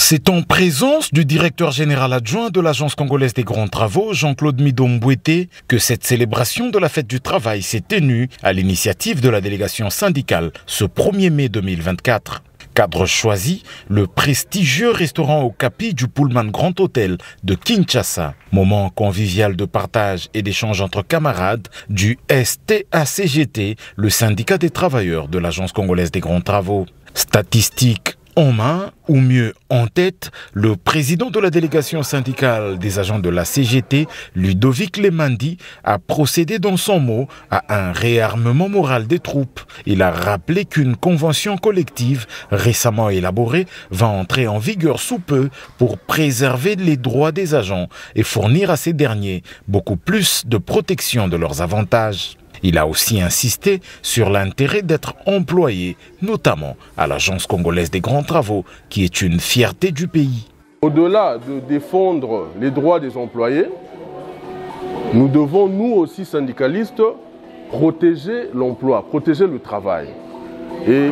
C'est en présence du directeur général adjoint de l'Agence congolaise des grands travaux, Jean-Claude Midombouété, que cette célébration de la fête du travail s'est tenue à l'initiative de la délégation syndicale ce 1er mai 2024. Cadre choisi, le prestigieux restaurant au Capi du Pullman Grand Hôtel de Kinshasa. Moment convivial de partage et d'échange entre camarades du STACGT, le syndicat des travailleurs de l'Agence congolaise des grands travaux. Statistiques en main, ou mieux en tête, le président de la délégation syndicale des agents de la CGT, Ludovic Lemandi, a procédé dans son mot à un réarmement moral des troupes. Il a rappelé qu'une convention collective récemment élaborée va entrer en vigueur sous peu pour préserver les droits des agents et fournir à ces derniers beaucoup plus de protection de leurs avantages. Il a aussi insisté sur l'intérêt d'être employé, notamment à l'Agence congolaise des grands travaux, qui est une fierté du pays. Au-delà de défendre les droits des employés, nous devons, nous aussi syndicalistes, protéger l'emploi, protéger le travail. Et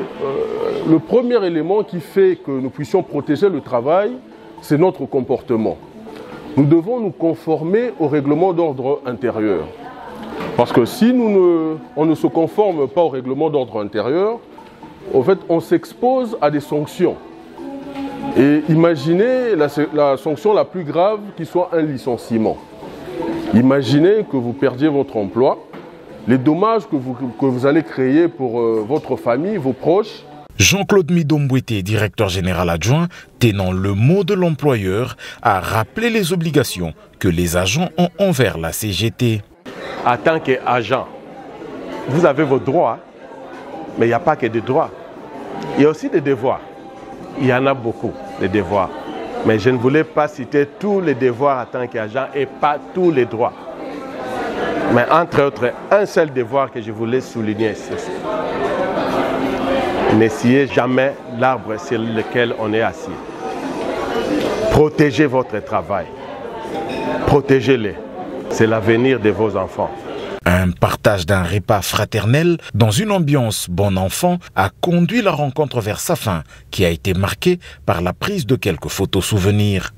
le premier élément qui fait que nous puissions protéger le travail, c'est notre comportement. Nous devons nous conformer au règlement d'ordre intérieur. Parce que si on ne se conforme pas au règlement d'ordre intérieur, en fait, on s'expose à des sanctions. Et imaginez la sanction la plus grave qui soit un licenciement. Imaginez que vous perdiez votre emploi, les dommages que vous allez créer pour votre famille, vos proches. Jean-Claude Midombouété, directeur général adjoint, tenant le mot de l'employeur, a rappelé les obligations que les agents ont envers la CGT. En tant qu'agent, vous avez vos droits, mais il n'y a pas que des droits. Il y a aussi des devoirs. Il y en a beaucoup, des devoirs. Mais je ne voulais pas citer tous les devoirs en tant qu'agent et pas tous les droits. Mais entre autres, un seul devoir que je voulais souligner, c'est ça. N'essayez jamais l'arbre sur lequel on est assis. Protégez votre travail. Protégez-les. C'est l'avenir de vos enfants. Un partage d'un repas fraternel dans une ambiance bon enfant a conduit la rencontre vers sa fin, qui a été marquée par la prise de quelques photos souvenirs.